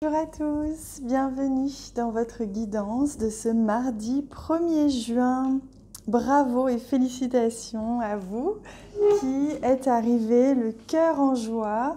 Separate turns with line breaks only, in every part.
Bonjour à tous, bienvenue dans votre guidance de ce mardi 1er juin. Bravo et félicitations à vous qui êtes arrivés le cœur en joie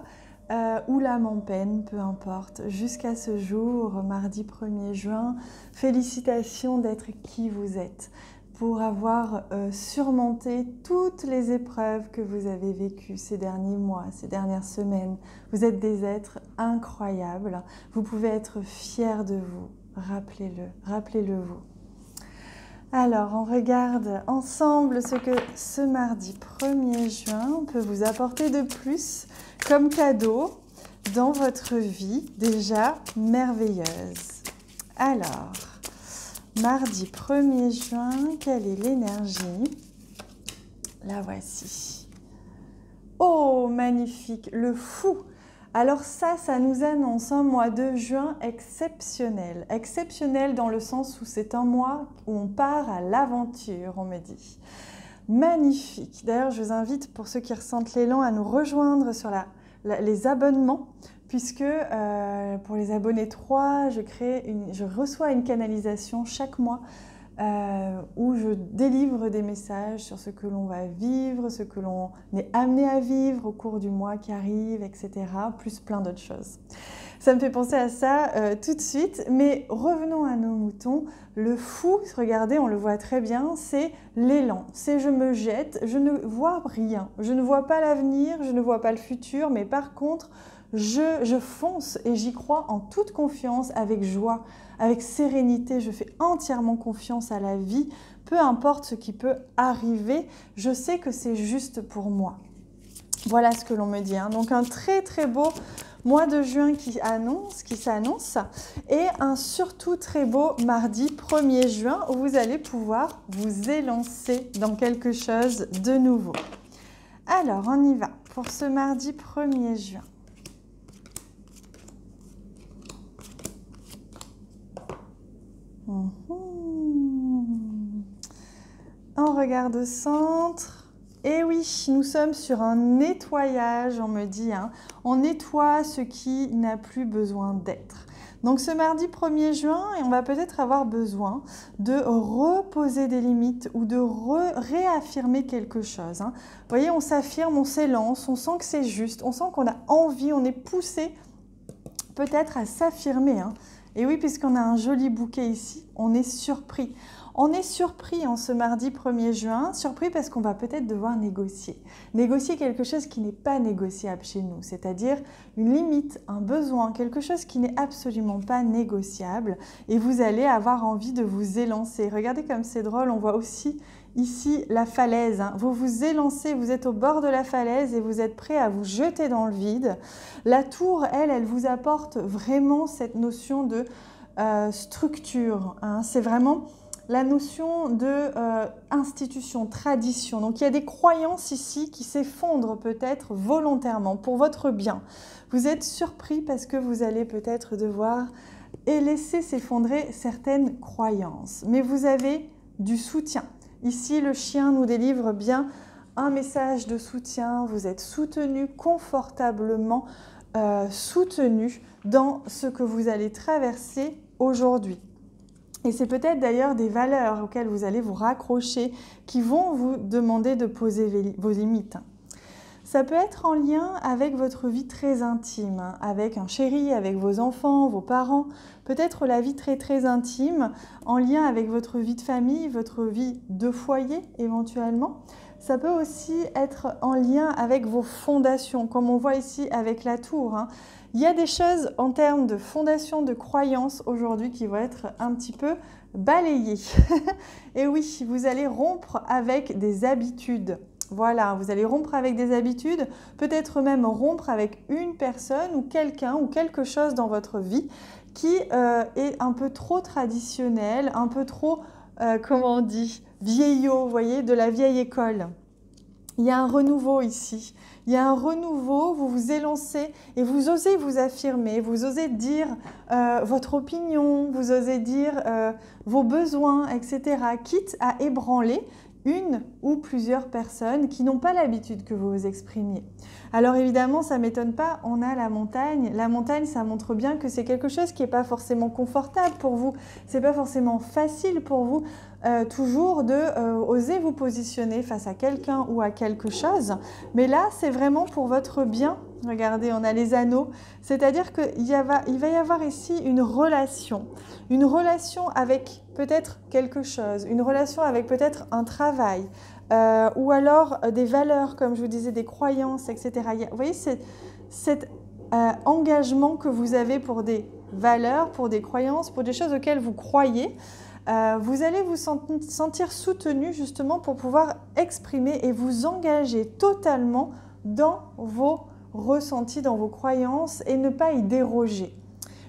ou l'âme en peine, peu importe, jusqu'à ce jour, mardi 1er juin. Félicitations d'être qui vous êtes, pour avoir surmonté toutes les épreuves que vous avez vécues ces derniers mois, ces dernières semaines. Vous êtes des êtres incroyables. Vous pouvez être fiers de vous. Rappelez-le, rappelez-le vous. Alors, on regarde ensemble ce que ce mardi 1er juin peut vous apporter de plus comme cadeau dans votre vie déjà merveilleuse. Alors, mardi 1er juin, quelle est l'énergie? La voici. Oh, magnifique, le fou! Alors ça nous annonce un mois de juin exceptionnel. Exceptionnel dans le sens où c'est un mois où on part à l'aventure, on me dit. Magnifique. D'ailleurs, je vous invite, pour ceux qui ressentent l'élan, à nous rejoindre sur les abonnements, puisque pour les abonnés 3, je reçois une canalisation chaque mois où je délivre des messages sur ce que l'on va vivre, ce que l'on est amené à vivre au cours du mois qui arrive, etc., plus plein d'autres choses. Ça me fait penser à ça tout de suite, mais revenons à nos moutons. Le fou, regardez, on le voit très bien, c'est l'élan, c'est je me jette, je ne vois rien, je ne vois pas l'avenir, je ne vois pas le futur, mais par contre, je fonce et j'y crois en toute confiance, avec joie, avec sérénité. Je fais entièrement confiance à la vie, peu importe ce qui peut arriver, je sais que c'est juste pour moi. Voilà ce que l'on me dit. Donc un très très beau mois de juin qui s'annonce, et un surtout très beau mardi 1er juin où vous allez pouvoir vous élancer dans quelque chose de nouveau. Alors on y va pour ce mardi 1er juin. On regarde au centre. Et oui, nous sommes sur un nettoyage, on me dit. On nettoie ce qui n'a plus besoin d'être. Donc ce mardi 1er juin, on va peut-être avoir besoin de reposer des limites ou de réaffirmer quelque chose. Vous voyez, on s'affirme, on s'élance, on sent que c'est juste, on sent qu'on a envie, on est poussé peut-être à s'affirmer. Et oui, puisqu'on a un joli bouquet ici, on est surpris. On est surpris en ce mardi 1er juin, surpris parce qu'on va peut-être devoir négocier. Négocier quelque chose qui n'est pas négociable chez nous, c'est-à-dire une limite, un besoin, quelque chose qui n'est absolument pas négociable. Et vous allez avoir envie de vous élancer. Regardez comme c'est drôle, on voit aussi ici la falaise. Vous vous élancez, vous êtes au bord de la falaise et vous êtes prêt à vous jeter dans le vide. La tour, elle vous apporte vraiment cette notion de structure. C'est vraiment la notion de institution, tradition. Donc il y a des croyances ici qui s'effondrent peut-être volontairement pour votre bien. Vous êtes surpris parce que vous allez peut-être devoir laisser s'effondrer certaines croyances. Mais vous avez du soutien. Ici, le chien nous délivre bien un message de soutien. Vous êtes soutenu, confortablement soutenu dans ce que vous allez traverser aujourd'hui. Et c'est peut-être d'ailleurs des valeurs auxquelles vous allez vous raccrocher qui vont vous demander de poser vos limites. Ça peut être en lien avec votre vie très intime, avec un chéri, avec vos enfants, vos parents. Peut-être la vie très très intime, en lien avec votre vie de famille, votre vie de foyer éventuellement. Ça peut aussi être en lien avec vos fondations, comme on voit ici avec la tour. Il y a des choses en termes de fondation, de croyances aujourd'hui qui vont être un petit peu balayées. Et oui, vous allez rompre avec des habitudes. Voilà, vous allez rompre avec des habitudes, peut-être même rompre avec une personne ou quelqu'un ou quelque chose dans votre vie qui est un peu trop traditionnel, un peu trop, comment on dit, vieillot, vous voyez, de la vieille école. Il y a un renouveau ici. Il y a un renouveau, vous vous élancez et vous osez vous affirmer, vous osez dire votre opinion, vous osez dire vos besoins, etc. Quitte à ébranler, une ou plusieurs personnes qui n'ont pas l'habitude que vous vous exprimiez. Alors évidemment, ça ne m'étonne pas, on a la montagne. La montagne, ça montre bien que c'est quelque chose qui n'est pas forcément confortable pour vous. Ce n'est pas forcément facile pour vous toujours de oser vous positionner face à quelqu'un ou à quelque chose. Mais là, c'est vraiment pour votre bien. Regardez, on a les anneaux. C'est-à-dire qu'il va y avoir ici une relation avec peut-être quelque chose, une relation avec peut-être un travail, ou alors des valeurs, comme je vous disais, des croyances, etc. Vous voyez, cet engagement que vous avez pour des valeurs, pour des croyances, pour des choses auxquelles vous croyez, vous allez vous sentir soutenu justement pour pouvoir exprimer et vous engager totalement dans vos ressentis, dans vos croyances et ne pas y déroger.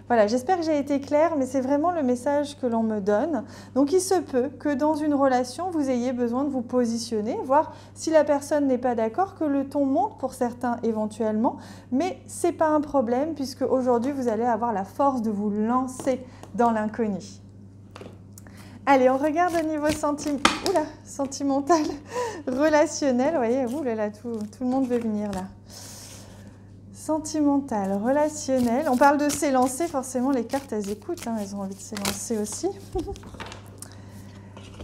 Voilà, j'espère que j'ai été claire, mais c'est vraiment le message que l'on me donne. Donc il se peut que dans une relation, vous ayez besoin de vous positionner, voir si la personne n'est pas d'accord, que le ton monte pour certains éventuellement, mais ce n'est pas un problème puisque aujourd'hui, vous allez avoir la force de vous lancer dans l'inconnu. Allez, on regarde au niveau sentimental, relationnel. Vous voyez, oulala, tout le monde veut venir là. Sentimental, relationnel. On parle de s'élancer, forcément les cartes elles écoutent, hein, elles ont envie de s'élancer aussi.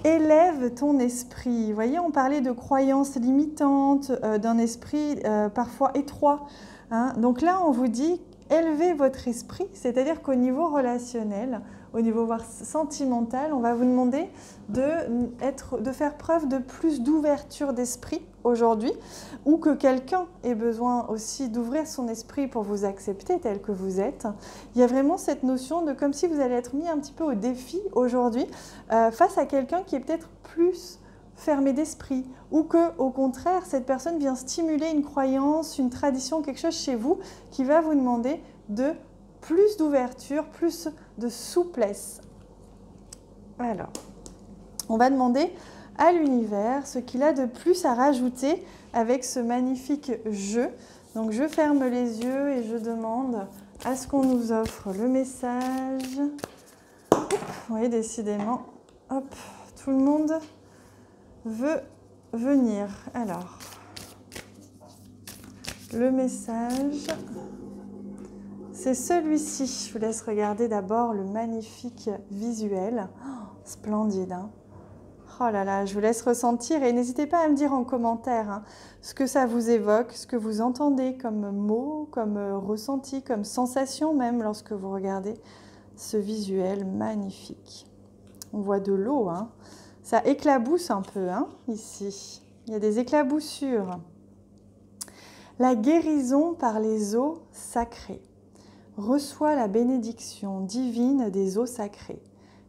Élève ton esprit. Vous voyez, on parlait de croyances limitantes, d'un esprit parfois étroit. Hein. Donc là, on vous dit, élevez votre esprit, c'est-à-dire qu'au niveau relationnel, au niveau sentimental, on va vous demander de faire preuve de plus d'ouverture d'esprit aujourd'hui, ou que quelqu'un ait besoin aussi d'ouvrir son esprit pour vous accepter tel que vous êtes. Il y a vraiment cette notion de comme si vous allez être mis un petit peu au défi aujourd'hui face à quelqu'un qui est peut-être plus fermé d'esprit, ou que au contraire cette personne vient stimuler une croyance, une tradition, quelque chose chez vous qui va vous demander de plus d'ouverture, plus de souplesse. Alors, on va demander à l'univers ce qu'il a de plus à rajouter avec ce magnifique jeu. Donc je ferme les yeux et je demande à ce qu'on nous offre le message. Hop, vous voyez, décidément, hop, tout le monde veut venir. Alors, le message, c'est celui-ci. Je vous laisse regarder d'abord le magnifique visuel. Oh, splendide, hein? Oh là là, je vous laisse ressentir et n'hésitez pas à me dire en commentaire hein, ce que ça vous évoque, ce que vous entendez comme mots, comme ressenti, comme sensation même lorsque vous regardez ce visuel magnifique. On voit de l'eau, hein. Ça éclabousse un peu hein, ici. Il y a des éclaboussures. La guérison par les eaux sacrées. Reçois la bénédiction divine des eaux sacrées.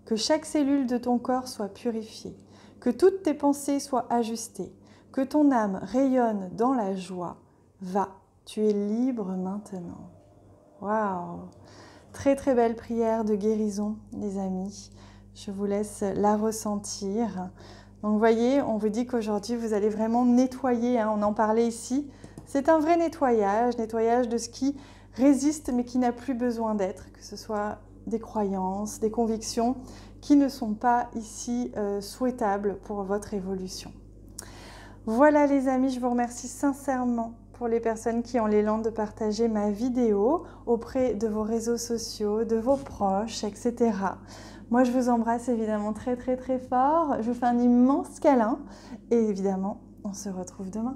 Que chaque cellule de ton corps soit purifiée. Que toutes tes pensées soient ajustées. Que ton âme rayonne dans la joie. Va, tu es libre maintenant. Waouh! Très très belle prière de guérison, les amis. Je vous laisse la ressentir. Donc vous voyez, on vous dit qu'aujourd'hui, vous allez vraiment nettoyer, hein, on en parlait ici. C'est un vrai nettoyage de ce qui résiste mais qui n'a plus besoin d'être, que ce soit des croyances, des convictions qui ne sont pas ici souhaitables pour votre évolution. Voilà les amis, je vous remercie sincèrement pour les personnes qui ont l'élan de partager ma vidéo auprès de vos réseaux sociaux, de vos proches, etc. Moi, je vous embrasse évidemment très très très fort. Je vous fais un immense câlin et évidemment, on se retrouve demain.